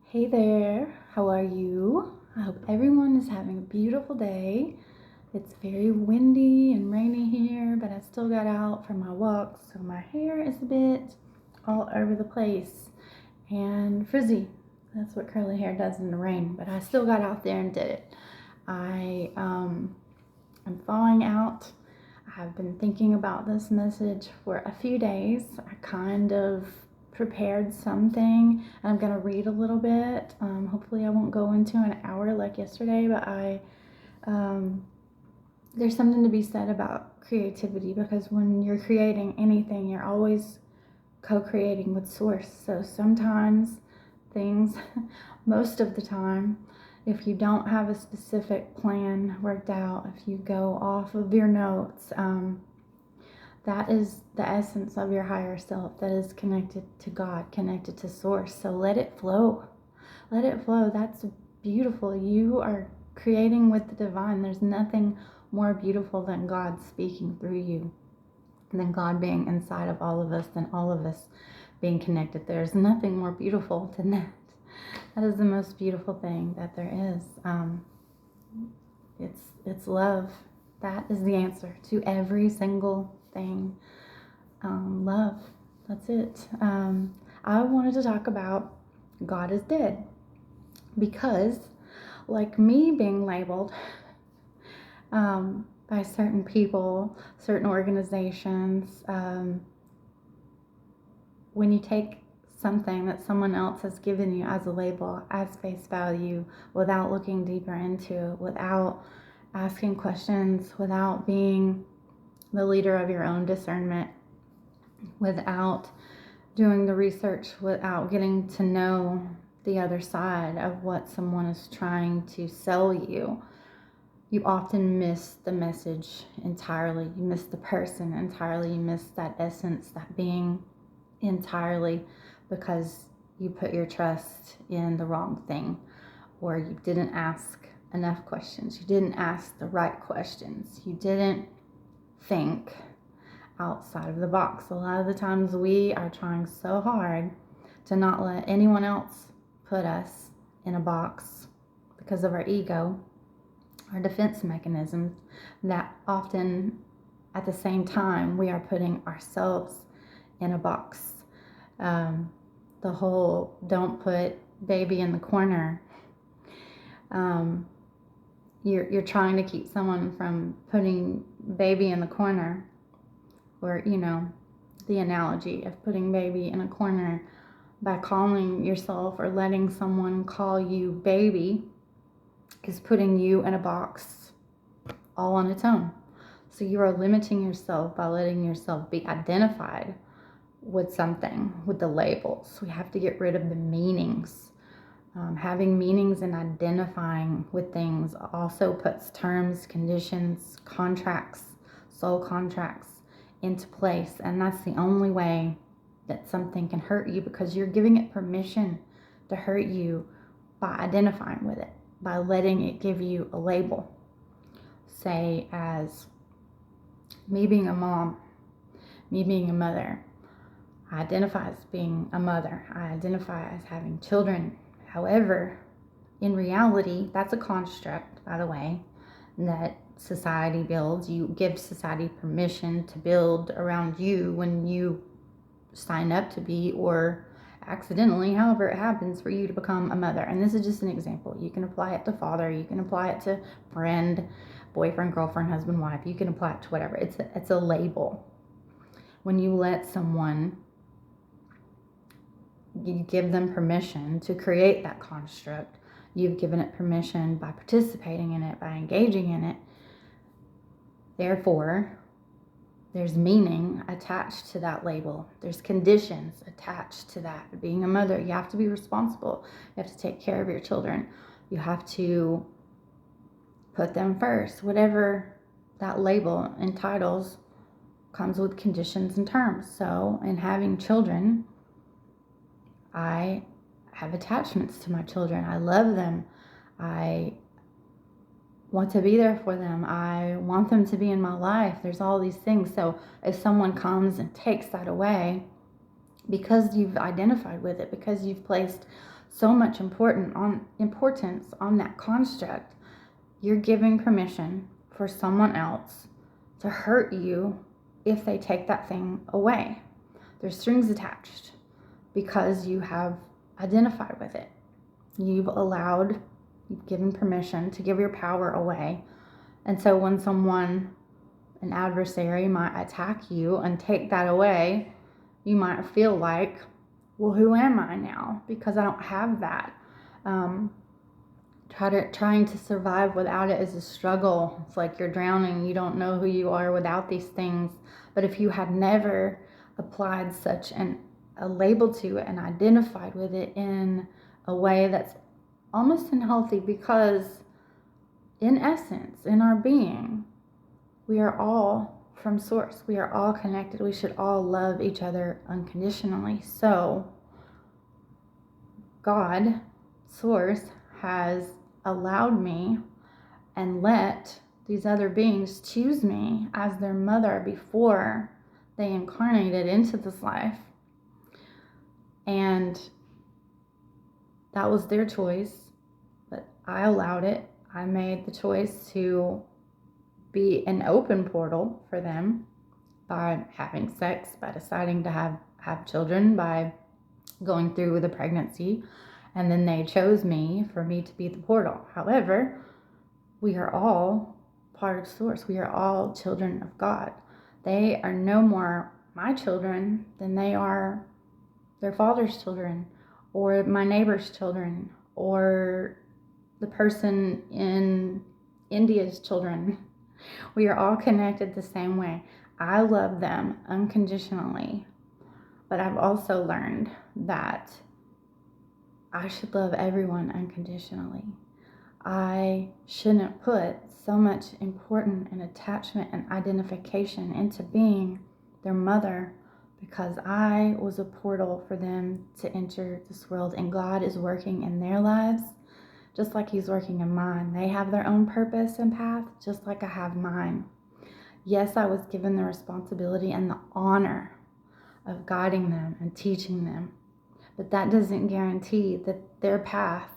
Hey there, how are you? I hope everyone is having a beautiful day. It's very windy and rainy here, but I still got out for my walk, so my hair is a bit all over the place and frizzy. That's what curly hair does in the rain, but I still got out there and did it. I'm thawing out. I've been thinking about this message for a few days. I kind of prepared something. I'm going to read a little bit. Hopefully I won't go into an hour like yesterday, but there's something to be said about creativity, because when you're creating anything, you're always co-creating with source. So sometimes things, most of the time, if you don't have a specific plan worked out, if you go off of your notes, that is the essence of your higher self, that is connected to God, connected to source. So let it flow. Let it flow. That's beautiful. You are creating with the divine. There's nothing more beautiful than God speaking through you, than God being inside of all of us, than all of us being connected. There's nothing more beautiful than that. That is the most beautiful thing that there is. It's love. That is the answer to every single thing. Love. That's it. I wanted to talk about God is dead, because, like me being labeled by certain people, certain organizations, when you take something that someone else has given you as a label, as face value, without looking deeper into it, without asking questions, without being the leader of your own discernment, without doing the research, without getting to know the other side of what someone is trying to sell you, you often miss the message entirely. You miss the person entirely. You miss that essence, that being entirely, because you put your trust in the wrong thing, or you didn't ask enough questions. You didn't ask the right questions. You didn't think outside of the box. A lot of the times we are trying so hard to not let anyone else put us in a box because of our ego, our defense mechanisms, that often at the same time we are putting ourselves in a box. The whole don't put baby in the corner. You're trying to keep someone from putting baby in the corner, or the analogy of putting baby in a corner by calling yourself or letting someone call you baby is putting you in a box all on its own. So you are limiting yourself by letting yourself be identified with something, with the labels. We have to get rid of the meanings. Having meanings and identifying with things also puts terms, conditions, contracts, soul contracts into place. And that's the only way that something can hurt you, because you're giving it permission to hurt you by identifying with it, by letting it give you a label. Say, as me being a mom, me being a mother, I identify as being a mother. I identify as having children. However, in reality, that's a construct, by the way, that society builds. You give society permission to build around you when you sign up to be, or accidentally, however it happens for you to become a mother. And this is just an example. You can apply it to father. You can apply it to friend, boyfriend, girlfriend, husband, wife. You can apply it to whatever. It's a label. When you let someone, you give them permission to create that construct, you've given it permission by participating in it, by engaging in it. Therefore, there's meaning attached to that label. There's conditions attached to that. Being a mother, you have to be responsible. You have to take care of your children. You have to put them first. Whatever that label entitles comes with conditions and terms. So in having children, I have attachments to my children. I love them. I want to be there for them. I want them to be in my life. There's all these things. So if someone comes and takes that away, because you've identified with it, because you've placed so much importance on that construct. You're giving permission for someone else to hurt you if they take that thing away. There's strings attached because you have identified with it. You've given permission to give your power away. And so when an adversary might attack you and take that away, you might feel like, well, who am I now? Because I don't have that. Trying to survive without it is a struggle. It's like you're drowning. You don't know who you are without these things. But if you had never applied such a label to it and identified with it in a way that's almost unhealthy, because in essence, in our being, we are all from source. We are all connected. We should all love each other unconditionally. So God, source, has allowed me and let these other beings choose me as their mother before they incarnated into this life. And that was their choice, but I allowed it. I made the choice to be an open portal for them by having sex, by deciding to have children, by going through with a pregnancy, and then they chose me for me to be the portal. However, we are all part of source. We are all children of God. They are no more my children than they are their father's children, or my neighbor's children, or the person in India's children. We are all connected the same way. I love them unconditionally, but I've also learned that I should love everyone unconditionally. I shouldn't put so much importance and attachment and identification into being their mother, because I was a portal for them to enter this world, and God is working in their lives just like He's working in mine. They have their own purpose and path just like I have mine. Yes, I was given the responsibility and the honor of guiding them and teaching them, but that doesn't guarantee that their path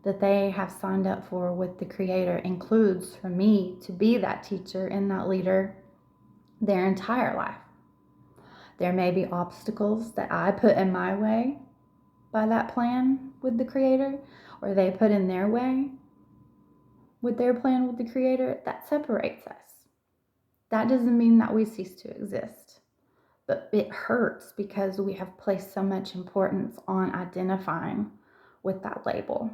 that they have signed up for with the Creator includes for me to be that teacher and that leader their entire life. There may be obstacles that I put in my way by that plan with the Creator, or they put in their way with their plan with the Creator, that separates us. That doesn't mean that we cease to exist, but it hurts because we have placed so much importance on identifying with that label,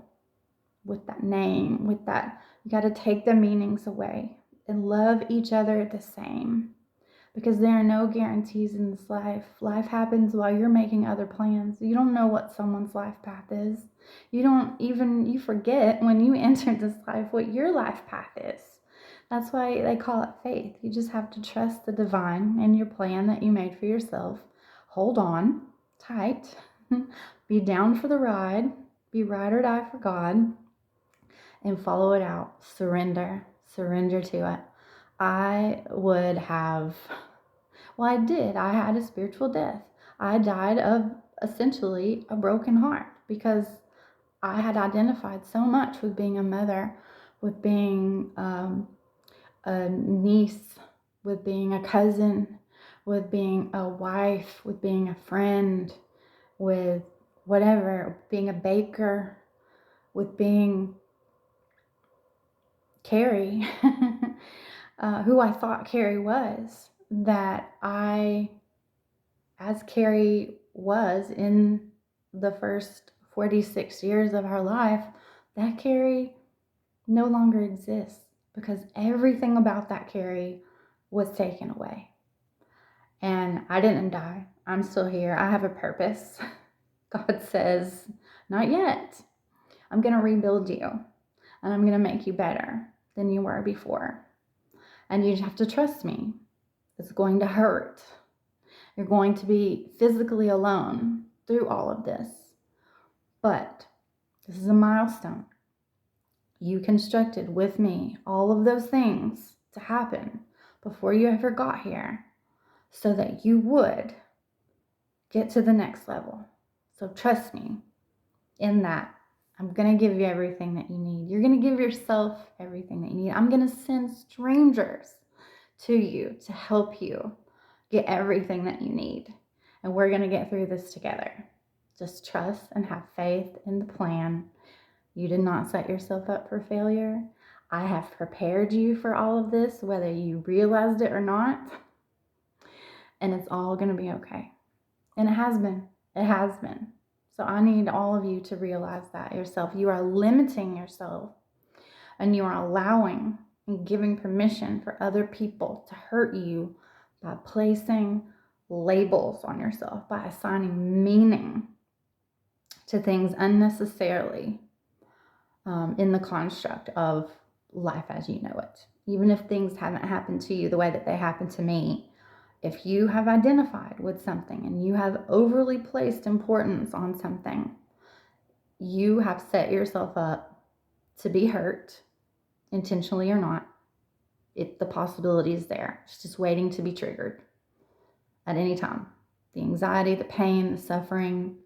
with that name, with that. You got to take the meanings away and love each other the same, because there are no guarantees in this life. Life happens while you're making other plans. You don't know what someone's life path is. You forget when you enter this life what your life path is. That's why they call it faith. You just have to trust the divine and your plan that you made for yourself. Hold on tight. Be down for the ride. Be ride or die for God. And follow it out. Surrender to it. I did. I had a spiritual death. I died of essentially a broken heart, because I had identified so much with being a mother, with being a niece, with being a cousin, with being a wife, with being a friend, with whatever, being a baker, with being Carrie, who I thought Carrie was, that as Carrie was in the first 46 years of her life, that Carrie no longer exists, because everything about that Carrie was taken away. And I didn't die. I'm still here. I have a purpose. God says, not yet. I'm going to rebuild you, and I'm going to make you better than you were before. And you just have to trust me. It's going to hurt. You're going to be physically alone through all of this. But this is a milestone. You constructed with me all of those things to happen before you ever got here, so that you would get to the next level. So trust me. in that, I'm going to give you everything that you need. You're going to give yourself everything that you need. I'm going to send strangers to you to help you get everything that you need. And we're going to get through this together. Just trust and have faith in the plan. You did not set yourself up for failure. I have prepared you for all of this, whether you realized it or not. And it's all going to be okay. And it has been. It has been. So I need all of you to realize that yourself. You are limiting yourself, and you are allowing and giving permission for other people to hurt you by placing labels on yourself, by assigning meaning to things unnecessarily in the construct of life as you know it. Even if things haven't happened to you the way that they happened to me, if you have identified with something and you have overly placed importance on something, you have set yourself up to be hurt, intentionally or not. The possibility is there. It's just waiting to be triggered at any time. The anxiety, the pain, the suffering,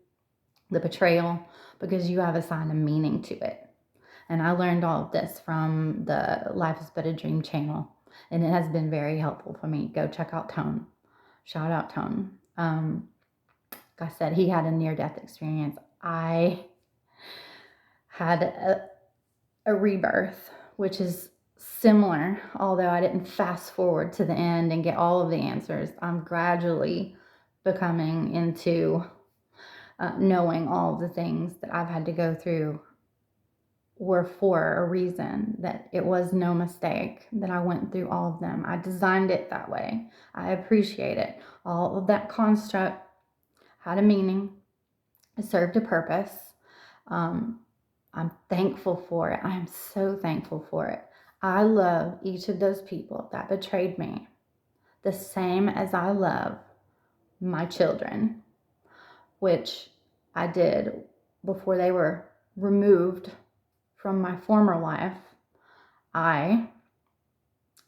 the betrayal, because you have assigned a meaning to it. And I learned all of this from the Life is But a Dream channel. And it has been very helpful for me. Go check out Tone. Shout out Tone. Like I said, he had a near-death experience. I had a rebirth, which is similar, although I didn't fast forward to the end and get all of the answers. I'm gradually becoming into knowing all of the things that I've had to go through were for a reason, that it was no mistake that I went through all of them. I designed it that way. I appreciate it. All of that construct had a meaning. It served a purpose. I'm thankful for it. I am so thankful for it. I love each of those people that betrayed me the same as I love my children, which I did before they were removed from my former life. I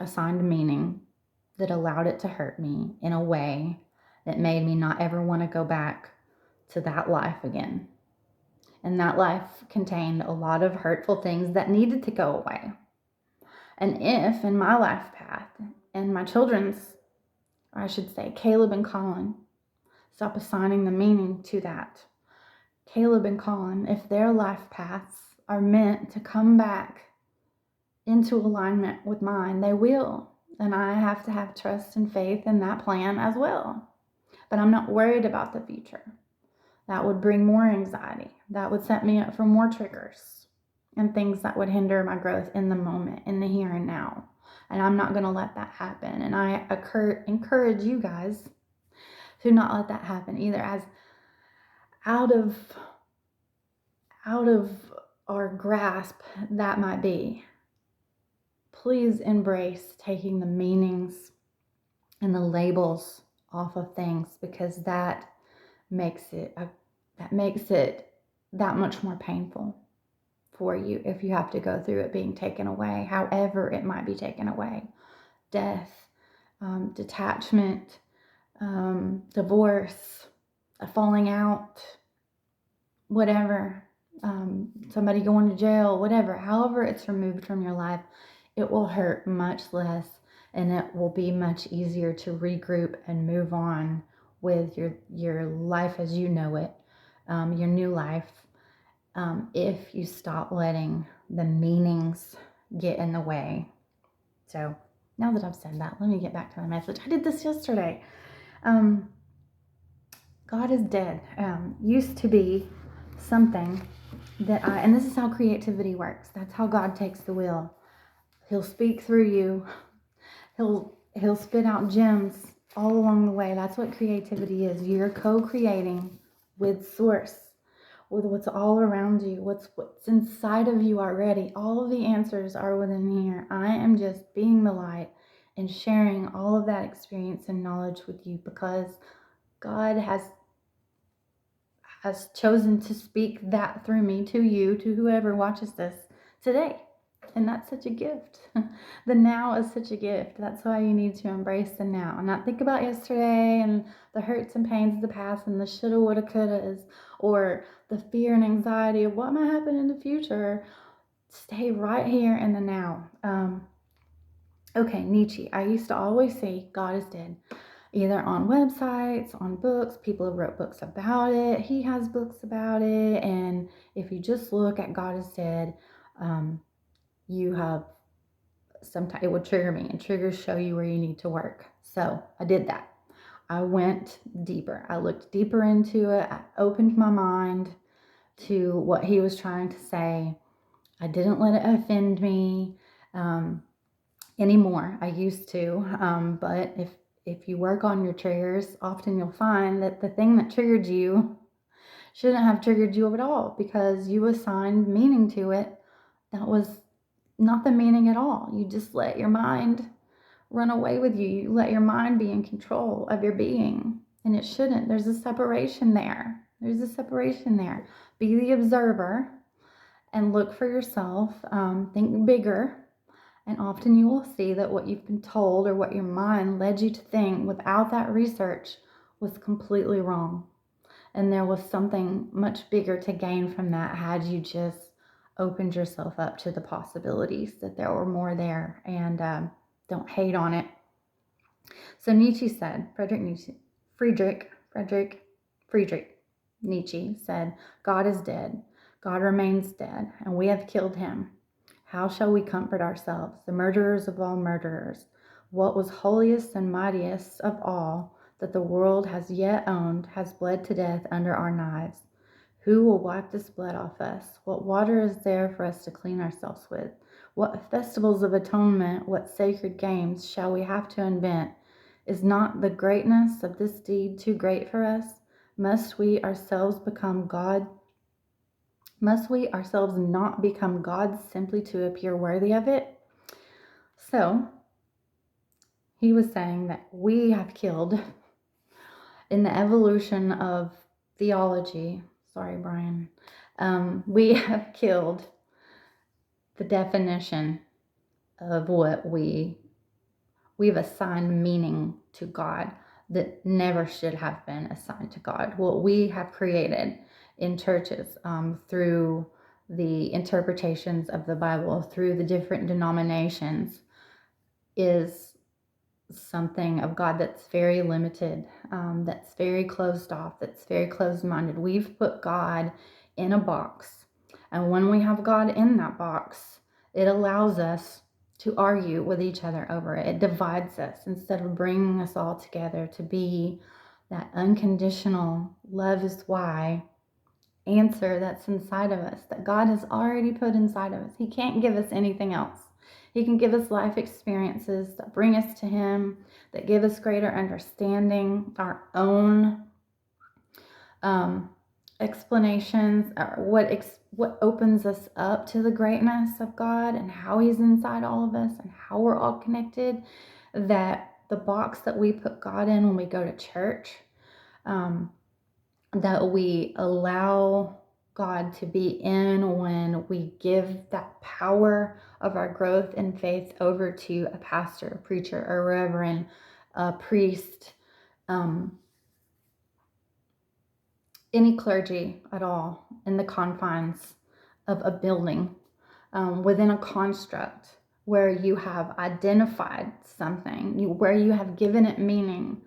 assigned meaning that allowed it to hurt me in a way that made me not ever want to go back to that life again. And that life contained a lot of hurtful things that needed to go away. And if in my life path and my children's, or I should say Caleb and Colin, stop assigning the meaning to that. Caleb and Colin, if their life paths are meant to come back into alignment with mine, they will. And I have to have trust and faith in that plan as well. But I'm not worried about the future. That would bring more anxiety. That would set me up for more triggers and things that would hinder my growth in the moment, in the here and now. And I'm not going to let that happen. And I encourage you guys to not let that happen either, as out of our grasp that might be. Please embrace taking the meanings and the labels off of things, because that makes it that much more painful for you if you have to go through it being taken away, however it might be taken away. Death, detachment, divorce, a falling out, whatever, somebody going to jail, whatever, however it's removed from your life, it will hurt much less, and it will be much easier to regroup and move on with your life as you know it, your new life, if you stop letting the meanings get in the way. So now that I've said that, let me get back to my message. I did this yesterday. God is dead. Used to be something that and this is how creativity works. That's how God takes the wheel. He'll speak through you. He'll spit out gems all along the way. That's what creativity is. You're co-creating with Source, with what's all around you, what's inside of you already. All of the answers are within here. I am just being the light and sharing all of that experience and knowledge with you, because God has chosen to speak that through me to you, to whoever watches this today. And that's such a gift. The now is such a gift. That's why you need to embrace the now and not think about yesterday and the hurts and pains of the past and the shoulda, woulda, couldas, or the fear and anxiety of what might happen in the future. Stay right here in the now. Okay, Neitzsche. I used to always say God is dead, either on websites, on books. People have wrote books about it. He has books about it. And if you just look at God is dead, you have sometimes it would trigger me, and triggers show you where you need to work. So I did that. I went deeper. I looked deeper into it. I opened my mind to what he was trying to say. I didn't let it offend me anymore. I used to, but if you work on your triggers, often you'll find that the thing that triggered you shouldn't have triggered you at all, because you assigned meaning to it that was not the meaning at all. You just let your mind run away with you. You let your mind be in control of your being, and it shouldn't. There's a separation there. There's a separation there. Be the observer and look for yourself. Think bigger, and often you will see that what you've been told or what your mind led you to think without that research was completely wrong. And there was something much bigger to gain from that had you just opened yourself up to the possibilities, that there were more there. And don't hate on it. So Nietzsche said, Friedrich Nietzsche said, God is dead. God remains dead, and we have killed him. How shall we comfort ourselves, the murderers of all murderers? What was holiest and mightiest of all that the world has yet owned has bled to death under our knives. Who will wipe this blood off us? What water is there for us to clean ourselves with? What festivals of atonement, what sacred games shall we have to invent? Is not the greatness of this deed too great for us? Must we ourselves become God? Must we ourselves not become gods simply to appear worthy of it? So, he was saying that we have killed in the evolution of theology. Sorry, Brian. We have killed the definition of what we've assigned meaning to God that never should have been assigned to God. What we have created in churches through the interpretations of the Bible, through the different denominations, is something of God that's very limited, that's very closed off, that's very closed-minded. We've put God in a box, and when we have God in that box, it allows us to argue with each other over it. It divides us instead of bringing us all together to be that unconditional love is why answer that's inside of us, that God has already put inside of us. He can't give us anything else. He can give us life experiences that bring us to him, that give us greater understanding, our own explanations, or what opens us up to the greatness of God and how he's inside all of us and how we're all connected. That the box that we put God in when we go to church, that we allow God to be in when we give that power of our growth and faith over to a pastor, a preacher, a reverend, a priest, any clergy at all in the confines of a building, within a construct where you have identified something, where you have given it meaning,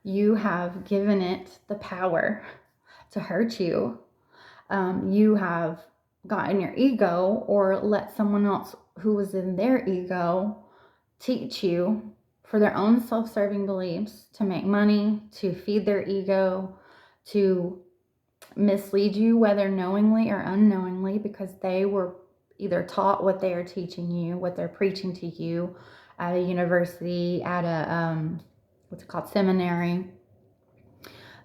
you have given it the power to hurt you. You have gotten your ego or let someone else who was in their ego teach you for their own self-serving beliefs, to make money, to feed their ego, to mislead you, whether knowingly or unknowingly, because they were either taught what they are teaching you, what they're preaching to you at a university, at a what's it called, seminary.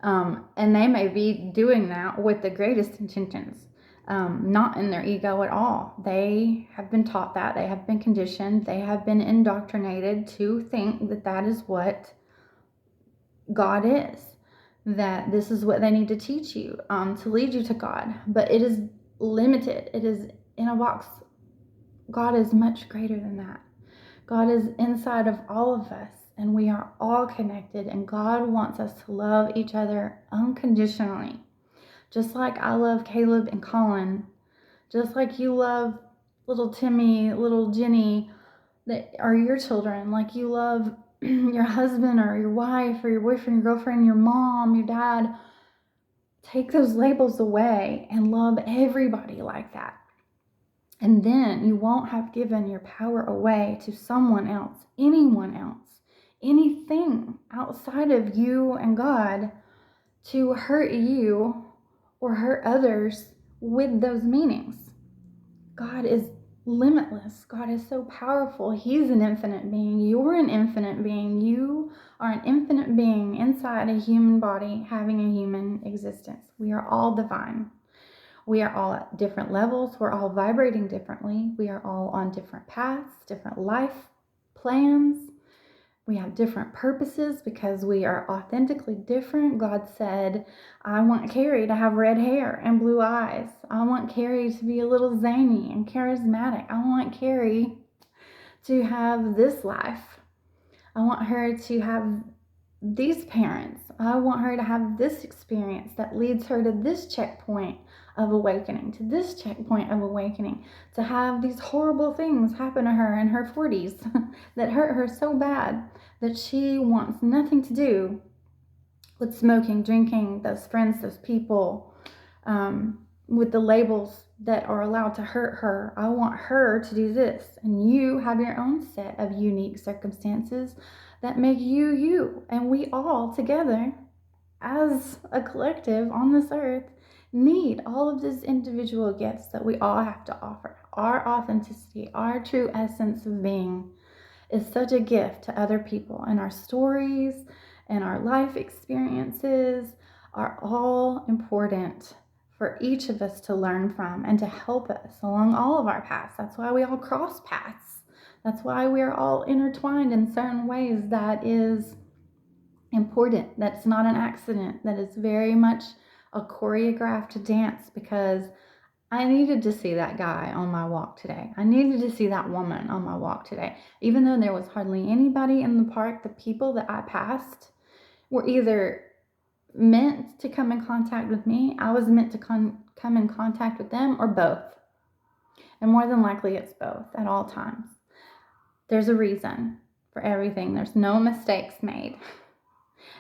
And they may be doing that with the greatest intentions, not in their ego at all. They have been taught that. They have been conditioned. They have been indoctrinated to think that that is what God is, that this is what they need to teach you, to lead you to God. But it is limited. It is in a box God is much greater than that. God is inside of all of us, and we are all connected, and God wants us to love each other unconditionally. Just like I love Caleb and Colin, just like you love little Timmy, little Jenny, that are your children, like you love your husband or your wife or your boyfriend, your girlfriend, your mom, your dad. Take those labels away and love everybody like that. And then you won't have given your power away to someone else, anyone else, anything outside of you and God to hurt you or hurt others with those meanings. God is limitless. God is so powerful. He's an infinite being. You're an infinite being. You are an infinite being inside a human body having a human existence. We are all divine. We are all at different levels. We're all vibrating differently. We are all on different paths, different life plans. We have different purposes because we are authentically different. God said, I want Carrie to have red hair and blue eyes. I want Carrie to be a little zany and charismatic. I want Carrie to have this life. I want her to have these parents. I want her to have this experience that leads her to this checkpoint of awakening, to this checkpoint of awakening, to have these horrible things happen to her in her 40s that hurt her so bad that she wants nothing to do with smoking, drinking, those friends, those people, with the labels that are allowed to hurt her. I want her to do this. And you have your own set of unique circumstances that make you you. And we all together, as a collective on this earth, need all of these individual gifts that we all have to offer. Our authenticity, our true essence of being is such a gift to other people. And our stories and our life experiences are all important for each of us to learn from and to help us along all of our paths. That's why we all cross paths. That's why we're all intertwined in certain ways. That is important. That's not an accident. That is very much a choreographed dance, because I needed to see that guy on my walk today. I needed to see that woman on my walk today. Even though there was hardly anybody in the park, the people that I passed were either meant to come in contact with me, I was meant to come in contact with them, or both. And more than likely it's both at all times. There's a reason for everything. There's no mistakes made.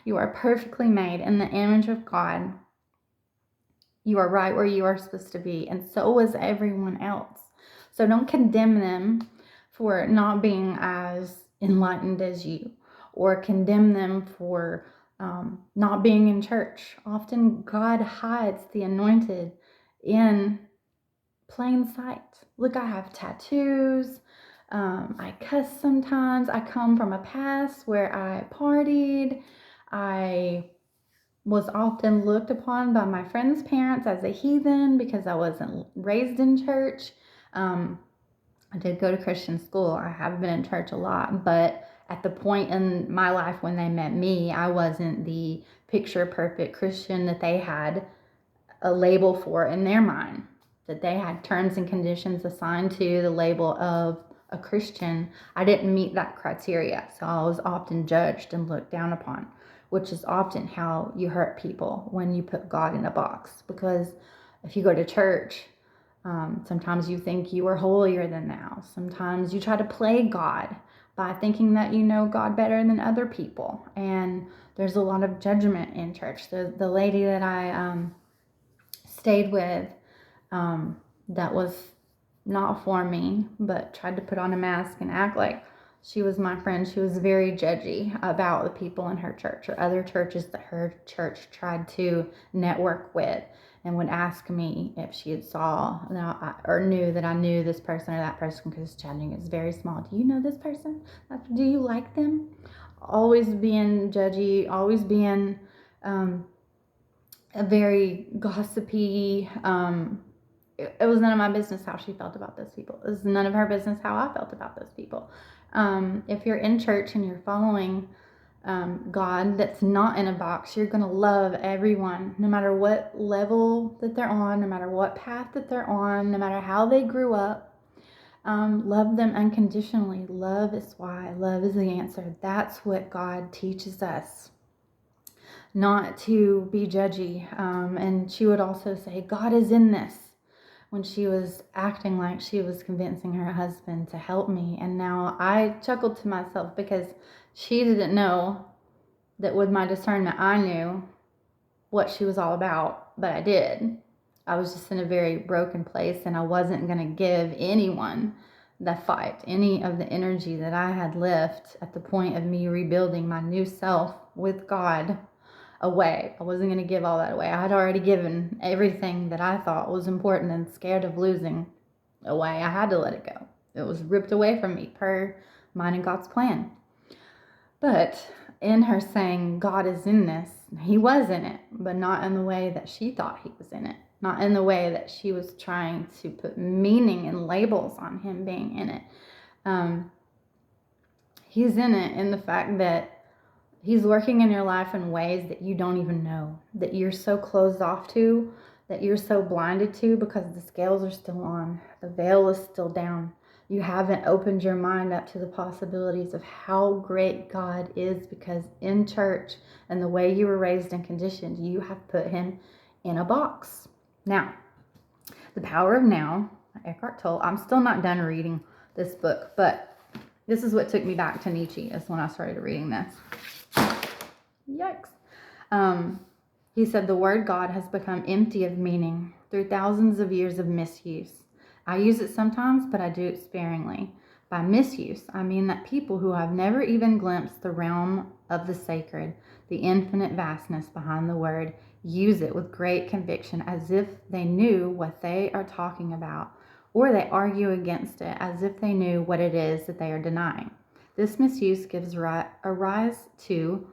You are perfectly made in the image of God. You are right where you are supposed to be, and so is everyone else. So don't condemn them for not being as enlightened as you, or condemn them for not being in church. Often God hides the anointed in plain sight. Look, I have tattoos. I cuss sometimes. I come from a past where I partied. I was often looked upon by my friends' parents as a heathen because I wasn't raised in church. I did go to Christian school. I have been in church a lot, but at the point in my life when they met me, I wasn't the picture perfect Christian that they had a label for in their mind, that they had terms and conditions assigned to the label of a Christian. I didn't meet that criteria, so I was often judged and looked down upon, which is often how you hurt people when you put God in a box. Because if you go to church, sometimes you think you are holier than thou. Sometimes you try to play God by thinking that you know God better than other people. And there's a lot of judgment in church. The lady that I stayed with, that was not for me, but tried to put on a mask and act like she was my friend. She was very judgy about the people in her church or other churches that her church tried to network with, and would ask me if she had saw or knew that I knew this person or that person, because chatting is very small. Do you know this person? Do you like them? Always being judgy, always being a very gossipy. It was none of my business how she felt about those people. It was none of her business how I felt about those people. If you're in church and you're following God that's not in a box, you're going to love everyone, no matter what level that they're on, no matter what path that they're on, no matter how they grew up. Love them unconditionally. Love is why. Love is the answer. That's what God teaches us. Not to be judgy. And she would also say, God is in this, when she was acting like she was convincing her husband to help me. And now I chuckled to myself because she didn't know that with my discernment, I knew what she was all about, but I did. I was just in a very broken place, and I wasn't going to give anyone the fight, any of the energy that I had left at the point of me rebuilding my new self with God away. I wasn't going to give all that away. I had already given everything that I thought was important and scared of losing away. I had to let it go. It was ripped away from me per mine and God's plan. But in her saying, God is in this, he was in it, but not in the way that she thought he was in it. Not in the way that she was trying to put meaning and labels on him being in it. He's in it in the fact that he's working in your life in ways that you don't even know, that you're so closed off to, that you're so blinded to because the scales are still on, the veil is still down. You haven't opened your mind up to the possibilities of how great God is, because in church and the way you were raised and conditioned, you have put him in a box. Now, The Power of Now, Eckhart Tolle. I'm still not done reading this book, but this is what took me back to Neitzsche, is when I started reading this. Yikes. He said, the word God has become empty of meaning through thousands of years of misuse. I use it sometimes, but I do it sparingly. By misuse, I mean that people who have never even glimpsed the realm of the sacred, the infinite vastness behind the word, use it with great conviction as if they knew what they are talking about, or they argue against it as if they knew what it is that they are denying. This misuse gives rise to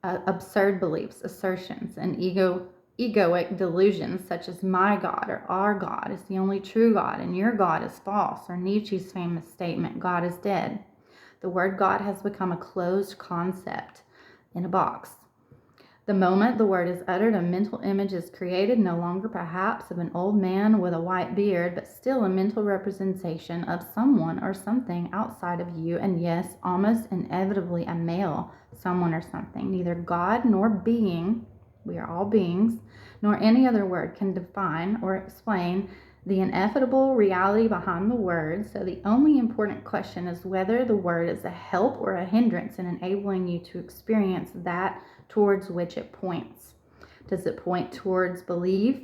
absurd beliefs, assertions, and egoic delusions such as my God or our God is the only true God and your God is false, or Nietzsche's famous statement, God is dead. The word God has become a closed concept in a box. The moment the word is uttered, a mental image is created, no longer perhaps of an old man with a white beard, but still a mental representation of someone or something outside of you, and yes, almost inevitably a male someone or something. Neither God nor being, we are all beings, nor any other word can define or explain the ineffable reality behind the word, so the only important question is whether the word is a help or a hindrance in enabling you to experience that towards which it points. Does it point towards belief?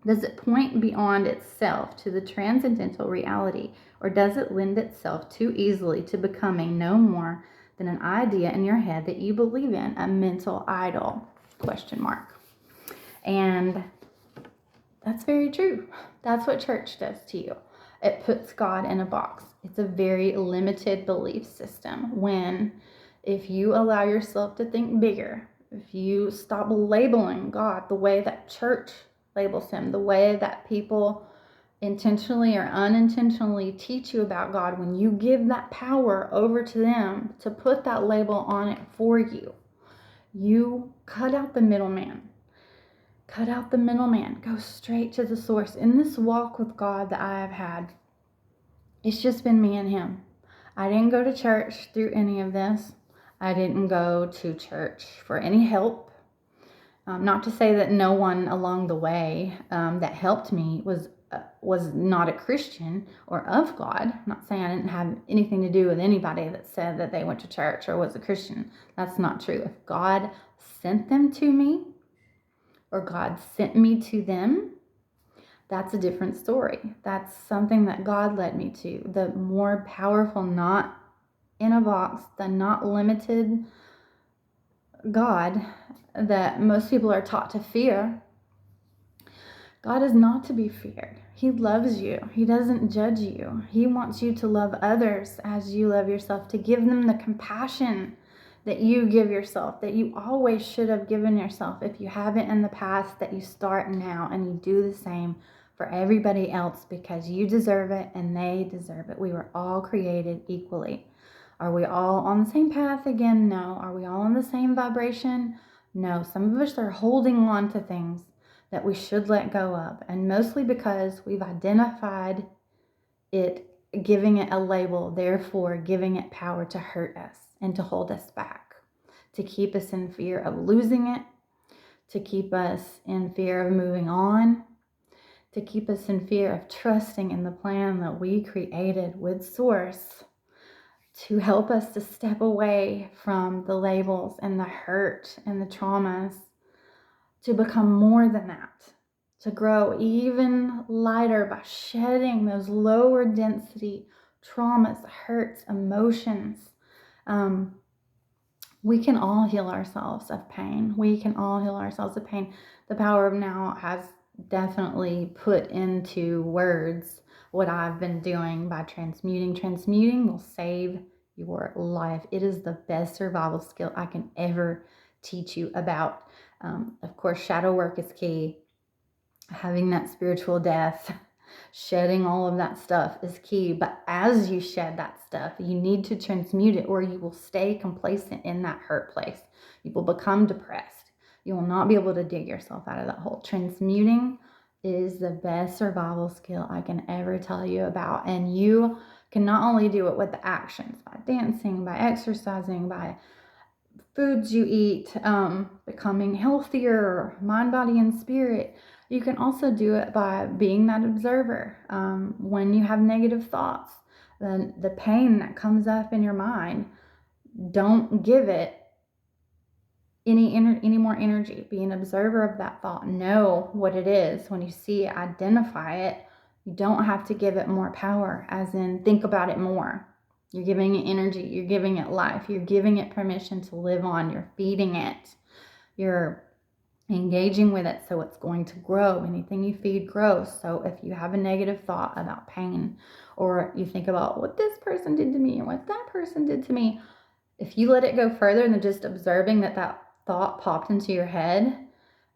Does it point beyond itself to the transcendental reality, or does it lend itself too easily to becoming no more than an idea in your head that you believe in, a mental idol? Question mark. And that's very true. That's what church does to you. It puts God in a box. It's a very limited belief system when, if you allow yourself to think bigger, if you stop labeling God the way that church labels him, the way that people intentionally or unintentionally teach you about God, when you give that power over to them to put that label on it for you, you cut out the middleman. Cut out the middleman. Go straight to the source. In this walk with God that I have had, it's just been me and him. I didn't go to church through any of this. I didn't go to church for any help. Not to say that no one along the way that helped me was not a Christian or of God. I'm not saying I didn't have anything to do with anybody that said that they went to church or was a Christian. That's not true. If God sent them to me, or God sent me to them, that's a different story. That's something that God led me to. The more powerful, not in a box, the not limited God that most people are taught to fear. God is not to be feared. He loves you. He doesn't judge you. He wants you to love others as you love yourself, to give them the compassion that you give yourself, that you always should have given yourself. If you haven't in the past, that you start now and you do the same for everybody else, because you deserve it and they deserve it. We were all created equally. Are we all on the same path again? No. Are we all on the same vibration? No. Some of us are holding on to things that we should let go of, and mostly because we've identified giving it a label, therefore giving it power to hurt us and to hold us back, to keep us in fear of losing it, to keep us in fear of moving on, to keep us in fear of trusting in the plan that we created with Source, to help us to step away from the labels and the hurt and the traumas, to become more than that, to grow even lighter by shedding those lower density traumas, hurts, emotions. We can all heal ourselves of pain. We can all heal ourselves of pain. The Power of Now has definitely put into words what I've been doing by transmuting. Transmuting will save your life. It is the best survival skill I can ever teach you about. Of course, shadow work is key. Having that spiritual death, shedding all of that stuff is key. But as you shed that stuff, you need to transmute it, or you will stay complacent in that hurt place. You will become depressed. You will not be able to dig yourself out of that hole. Transmuting is the best survival skill I can ever tell you about. And you can not only do it with the actions, by dancing, by exercising, by foods you eat, becoming healthier, mind, body, and spirit. You can also do it by being that observer. When you have negative thoughts, then the pain that comes up in your mind, don't give it any more energy. Be an observer of that thought. Know what it is. When you see it, identify it. You don't have to give it more power, as in think about it more. You're giving it energy. You're giving it life. You're giving it permission to live on. You're feeding it. You're engaging with it, so it's going to grow. Anything you feed grows. So if you have a negative thought about pain, or you think about what this person did to me and what that person did to me, if you let it go further than just observing that thought popped into your head,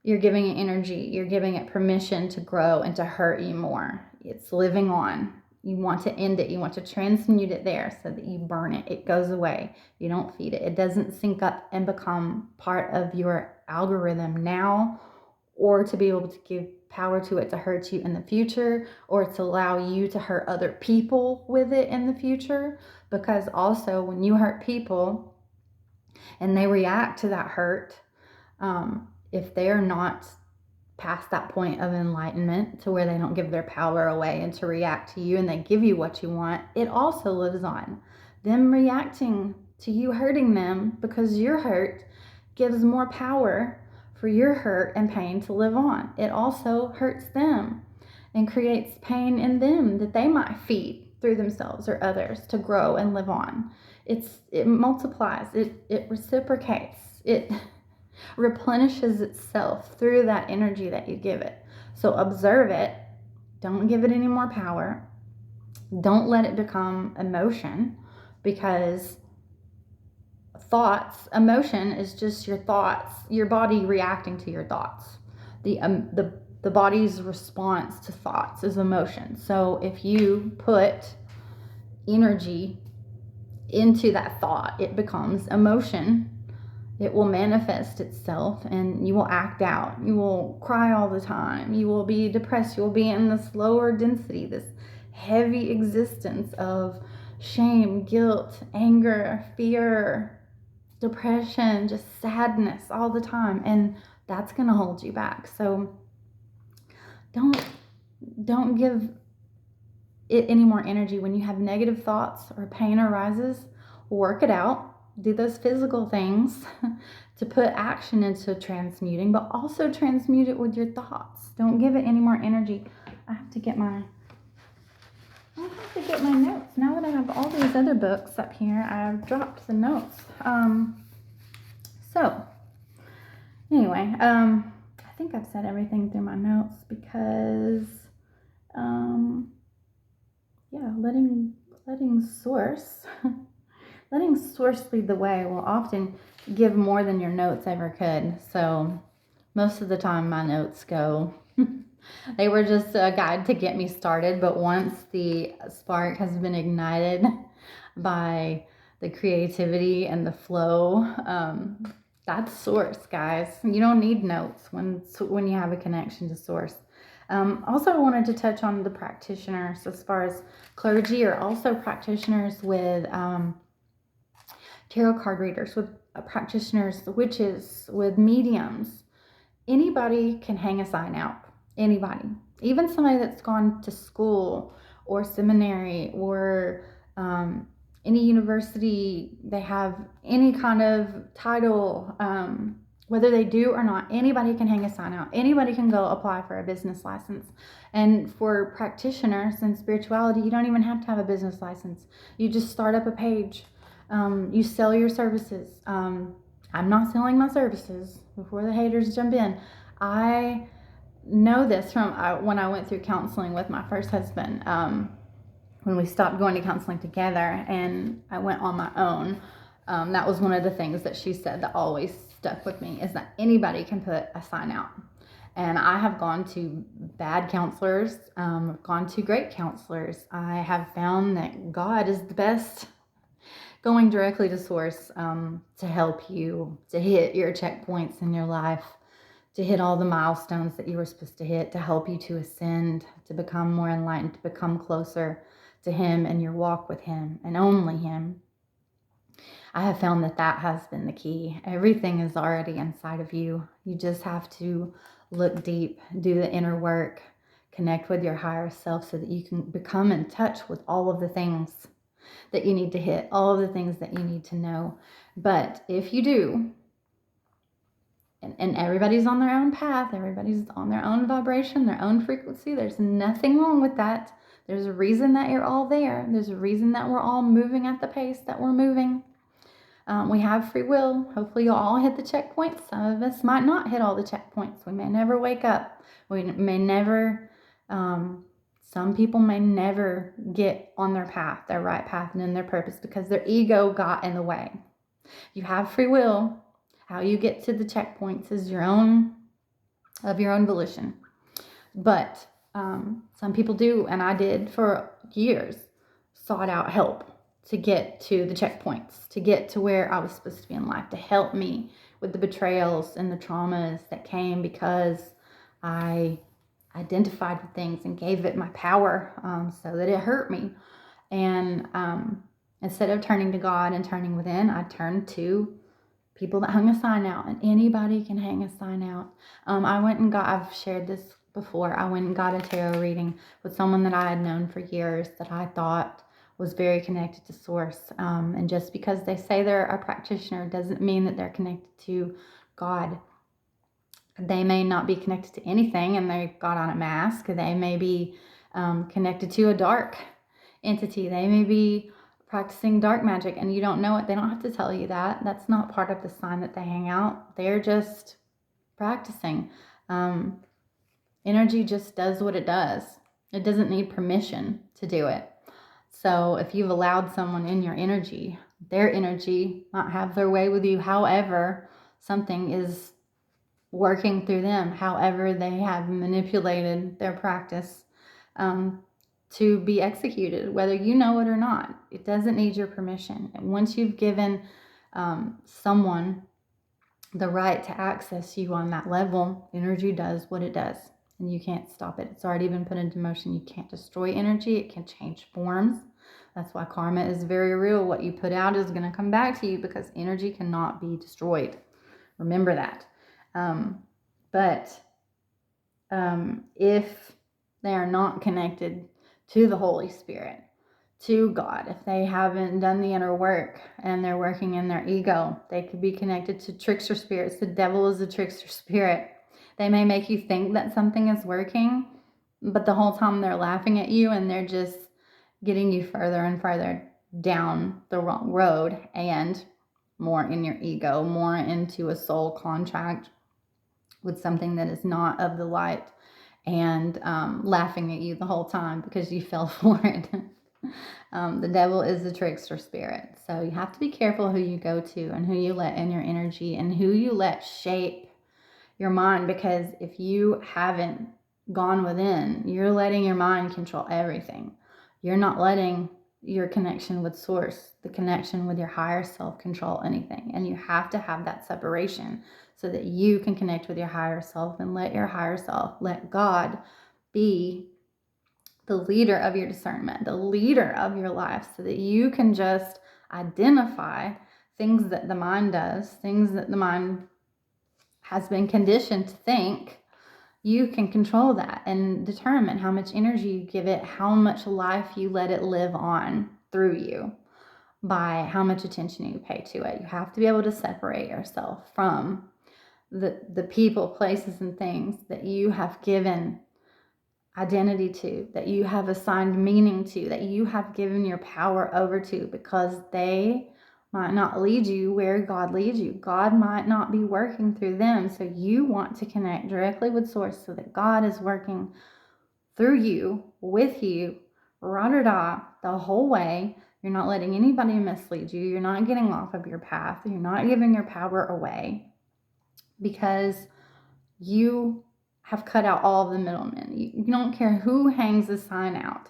you're giving it energy. You're giving it permission to grow and to hurt you more. It's living on. You want to end it. You want to transmute it there so that you burn it. It goes away. You don't feed it. It doesn't sync up and become part of your algorithm now, or to be able to give power to it to hurt you in the future, or to allow you to hurt other people with it in the future. Because also when you hurt people and they react to that hurt, if they're not past that point of enlightenment to where they don't give their power away and to react to you, and they give you what you want, it also lives on. Them reacting to you hurting them because you're hurt gives more power for your hurt and pain to live on. It also hurts them and creates pain in them that they might feed through themselves or others to grow and live on. It multiplies, it reciprocates, it replenishes itself through that energy that you give it. So observe it. Don't give it any more power. Don't let it become emotion, because emotion is just your thoughts, your body reacting to your thoughts. The body's response to thoughts is emotion. So if you put energy into that thought, it becomes emotion. It will manifest itself and you will act out. You will cry all the time. You will be depressed. You will be in this lower density, this heavy existence of shame, guilt, anger, fear, depression, just sadness all the time. And that's going to hold you back. So don't give it any more energy. When you have negative thoughts or pain arises, work it out. Do those physical things to put action into transmuting, but also transmute it with your thoughts. Don't give it any more energy. I have to get my notes. Now that I have all these other books up here, I've dropped the notes. So anyway, I think I've said everything through my notes because, letting source letting source lead the way will often give more than your notes ever could. So most of the time my notes go, they were just a guide to get me started. But once the spark has been ignited by the creativity and the flow, that's source, guys. You don't need notes when you have a connection to source. Also, I wanted to touch on the practitioners as far as clergy or also practitioners with tarot card readers, with practitioners, witches, with mediums. Anybody can hang a sign out. Anybody. Even somebody that's gone to school or seminary or any university, they have any kind of title, whether they do or not, anybody can hang a sign out. Anybody can go apply for a business license. And for practitioners in spirituality, you don't even have to have a business license. You just start up a page. You sell your services. I'm not selling my services before the haters jump in. I know this from when I went through counseling with my first husband. When we stopped going to counseling together and I went on my own, that was one of the things that she said that always stuck with me, is that anybody can put a sign out. And I have gone to bad counselors, gone to great counselors. I have found that God is the best, going directly to source to help you to hit your checkpoints in your life, to hit all the milestones that you were supposed to hit, to help you to ascend, to become more enlightened, to become closer to Him and your walk with Him and only Him. I have found that that has been the key. Everything is already inside of you. You just have to look deep, do the inner work, connect with your higher self so that you can become in touch with all of the things that you need to hit, all of the things that you need to know. But if you do, and everybody's on their own path, everybody's on their own vibration, their own frequency, there's nothing wrong with that. There's a reason that you're all there. There's a reason that we're all moving at the pace that we're moving. We have free will. Hopefully you'll all hit the checkpoints. Some of us might not hit all the checkpoints. We may never wake up. We may never, some people may never get on their path, their right path and in their purpose, because their ego got in the way. You have free will. How you get to the checkpoints is your own volition. But some people do, and I did for years, sought out help to get to the checkpoints, to get to where I was supposed to be in life, to help me with the betrayals and the traumas that came because I identified with things and gave it my power, so that it hurt me. And instead of turning to God and turning within, I turned to people that hung a sign out, and anybody can hang a sign out. I've shared this before, I went and got a tarot reading with someone that I had known for years that I thought was very connected to source. And just because they say they're a practitioner doesn't mean that they're connected to God. They may not be connected to anything and they got on a mask. They may be connected to a dark entity. They may be practicing dark magic and you don't know it. They don't have to tell you that. That's not part of the sign that they hang out. They're just practicing. Energy just does what it does. It doesn't need permission to do it. So if you've allowed someone in your energy, their energy might have their way with you. However, something is working through them. However, they have manipulated their practice to be executed, whether you know it or not. It doesn't need your permission. And once you've given someone the right to access you on that level, energy does what it does. And you can't stop it. It's already been put into motion. You can't destroy energy. It can change forms. That's why karma is very real. What you put out is going to come back to you because energy cannot be destroyed. Remember that. But if they are not connected to the Holy Spirit, to God, if they haven't done the inner work and they're working in their ego, they could be connected to trickster spirits. The devil is a trickster spirit. They may make you think that something is working, but the whole time they're laughing at you and they're just getting you further and further down the wrong road and more in your ego, more into a soul contract with something that is not of the light, and laughing at you the whole time because you fell for it. The devil is a trickster spirit. So you have to be careful who you go to and who you let in your energy and who you let shape your mind, because if you haven't gone within, you're letting your mind control everything. You're not letting your connection with source, the connection with your higher self, control anything. And you have to have that separation so that you can connect with your higher self and let your higher self, let God be the leader of your discernment, the leader of your life, so that you can just identify things that the mind does, things that the mind has been conditioned to think. You can control that and determine how much energy you give it, how much life you let it live on through you, by how much attention you pay to it. You have to be able to separate yourself from the people, places, and things that you have given identity to, that you have assigned meaning to, that you have given your power over to, because they might not lead you where God leads you. God might not be working through them. So you want to connect directly with Source so that God is working through you, with you, rah-da-da, the whole way. You're not letting anybody mislead you. You're not getting off of your path. You're not giving your power away, because you have cut out all of the middlemen. You don't care who hangs the sign out.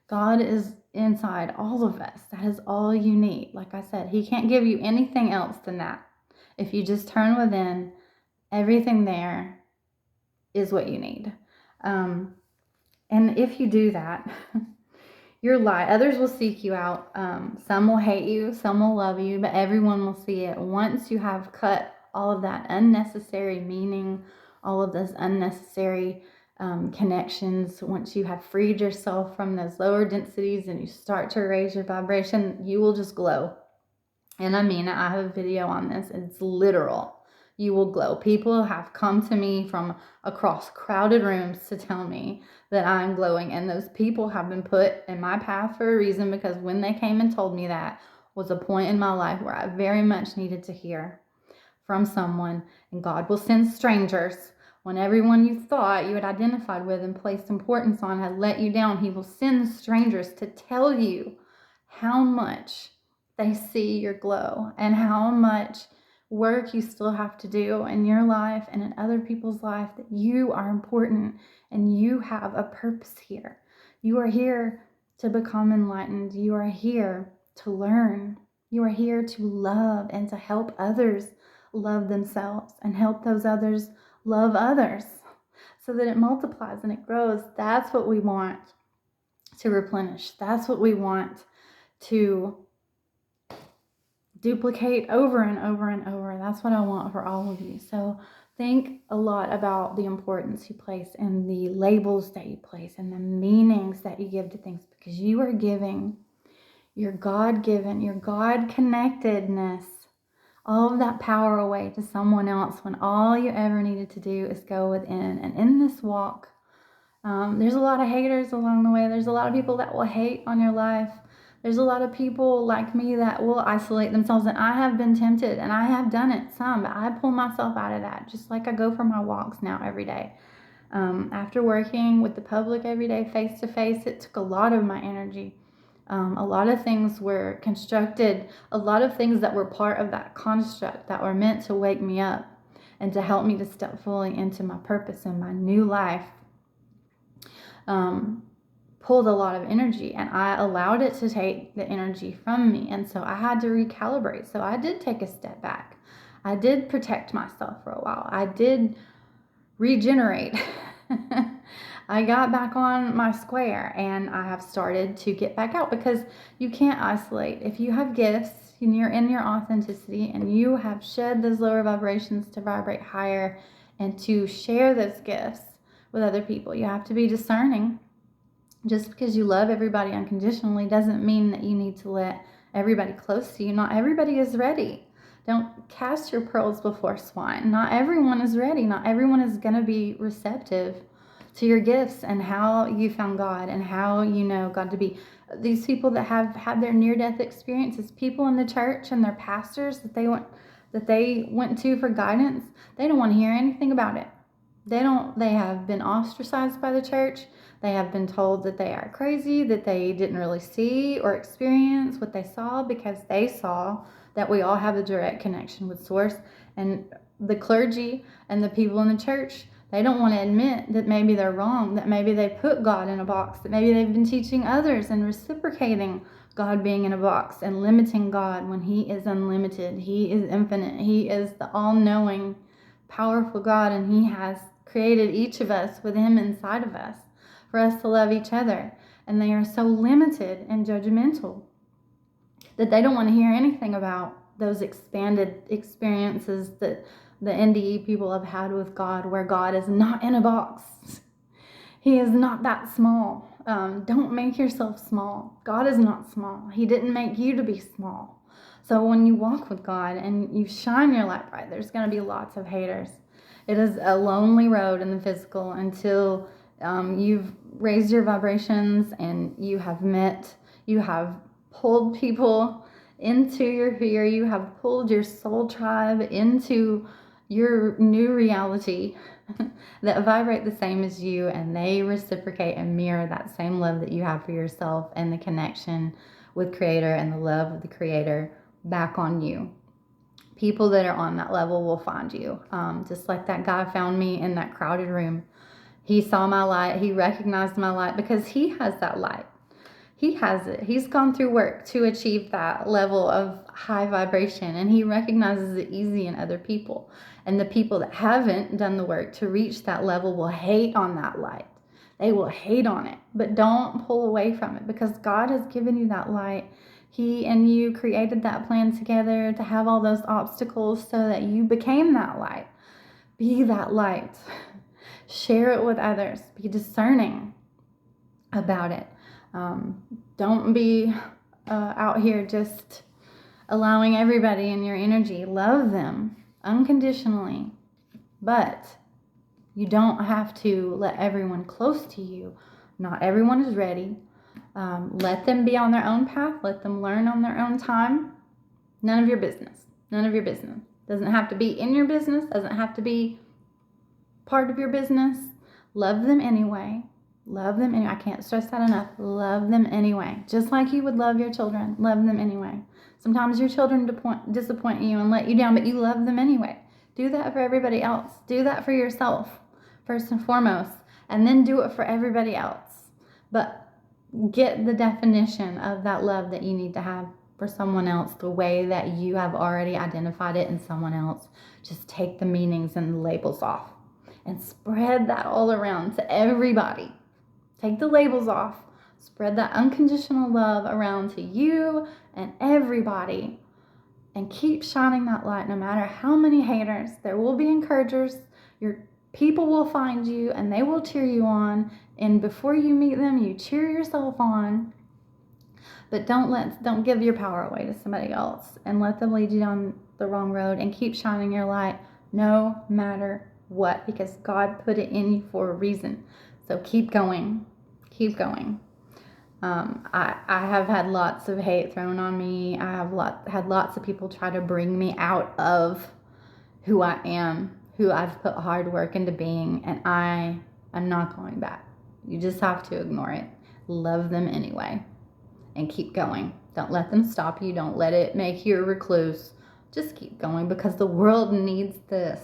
God is inside all of us. That is all you need. Like I said, He can't give you anything else than that. If you just turn within, everything there is what you need. And if you do that, your light, others will seek you out. Some will hate you, some will love you, but everyone will see it. Once you have cut all of that unnecessary meaning, all of those unnecessary connections, once you have freed yourself from those lower densities and you start to raise your vibration, you will just glow. And I mean, I have a video on this. It's literal. You will glow. People have come to me from across crowded rooms to tell me that I'm glowing. And those people have been put in my path for a reason, because when they came and told me that was a point in my life where I very much needed to hear from someone. And God will send strangers. When everyone you thought you had identified with and placed importance on had let you down, He will send strangers to tell you how much they see your glow and how much work you still have to do in your life and in other people's life, that you are important and you have a purpose here. You are here to become enlightened. You are here to learn. You are here to love and to help others love themselves and help those others love others, so that it multiplies and it grows. That's what we want to replenish. That's what we want to duplicate over and over and over. That's what I want for all of you. So think a lot about the importance you place and the labels that you place and the meanings that you give to things, because you are giving your God-given, your God-connectedness, all of that power away to someone else, when all you ever needed to do is go within. And in this walk, there's a lot of haters along the way. There's a lot of people that will hate on your life. There's a lot of people like me that will isolate themselves, and I have been tempted, and I have done it some, but I pull myself out of that, just like I go for my walks now every day. After working with the public every day, face to face, it took a lot of my energy. A lot of things were constructed, a lot of things that were part of that construct that were meant to wake me up and to help me to step fully into my purpose and my new life, pulled a lot of energy, and I allowed it to take the energy from me. And so I had to recalibrate. So I did take a step back. I did protect myself for a while. I did regenerate. I got back on my square, and I have started to get back out, because you can't isolate. If you have gifts and you're in your authenticity and you have shed those lower vibrations to vibrate higher and to share those gifts with other people, you have to be discerning. Just because you love everybody unconditionally doesn't mean that you need to let everybody close to you. Not everybody is ready. Don't cast your pearls before swine. Not everyone is ready. Not everyone is going to be receptive to your gifts and how you found God and how you know God to be. These people that have had their near-death experiences, people in the church and their pastors that they went to for guidance, they don't want to hear anything about it. They have been ostracized by the church. They have been told that they are crazy, that they didn't really see or experience what they saw, because they saw that we all have a direct connection with Source. And the clergy and the people in the church, they don't want to admit that maybe they're wrong, that maybe they put God in a box, that maybe they've been teaching others and reciprocating God being in a box and limiting God when He is unlimited. He is infinite. He is the all-knowing, powerful God, and He has created each of us with Him inside of us. for us to love each other. And they are so limited and judgmental that they don't want to hear anything about those expanded experiences that the NDE people have had with God, where God is not in a box. He is not that small. Don't make yourself small. God is not small. He didn't make you to be small. So when you walk with God and you shine your light bright, there's going to be lots of haters. It is a lonely road in the physical until you've raised your vibrations and you have pulled people into your fear. You have pulled your soul tribe into your new reality that vibrate the same as you, and they reciprocate and mirror that same love that you have for yourself and the connection with Creator and the love of the Creator back on you. People that are on that level will find you. Just like that guy found me in that crowded room. He saw my light. He recognized my light because he has that light. He has it. He's gone through work to achieve that level of high vibration, and he recognizes it easy in other people. And the people that haven't done the work to reach that level will hate on that light. They will hate on it, but don't pull away from it, because God has given you that light. He and you created that plan together to have all those obstacles so that you became that light. Be that light. Share it with others. Be discerning about it. Don't be out here just allowing everybody in your energy. Love them unconditionally, but you don't have to let everyone close to you. Not everyone is ready. Let them be on their own path. Let them learn on their own time. None of your business. None of your business. Doesn't have to be in your business. Doesn't have to be part of your business. Love them anyway. Love them anyway. I can't stress that enough. Love them anyway. Just like you would love your children. Love them anyway. Sometimes your children disappoint you and let you down, but you love them anyway. Do that for everybody else. Do that for yourself, first and foremost, and then do it for everybody else. But get the definition of that love that you need to have for someone else the way that you have already identified it in someone else. Just take the meanings and the labels off and spread that all around to everybody. Take the labels off. Spread that unconditional love around to you and everybody. And keep shining that light no matter how many haters. There will be encouragers. Your people will find you and they will cheer you on. And before you meet them, you cheer yourself on. But don't give your power away to somebody else and let them lead you down the wrong road, and keep shining your light no matter what, because God put it in you for a reason. So keep going. Keep going. I have had lots of hate thrown on me. I have had lots of people try to bring me out of who I am, who I've put hard work into being, and I am not going back. You just have to ignore it. Love them anyway. And keep going. Don't let them stop you. Don't let it make you a recluse. Just keep going, because the world needs this.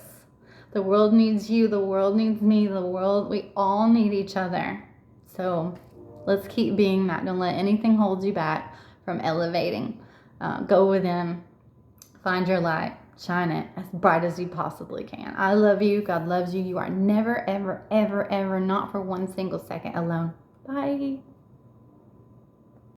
The world needs you. The world needs me. We all need each other. So let's keep being that. Don't let anything hold you back from elevating. Go within. Find your light. Shine it as bright as you possibly can. I love you. God loves you. You are never, ever, ever, ever, not for one single second alone. Bye.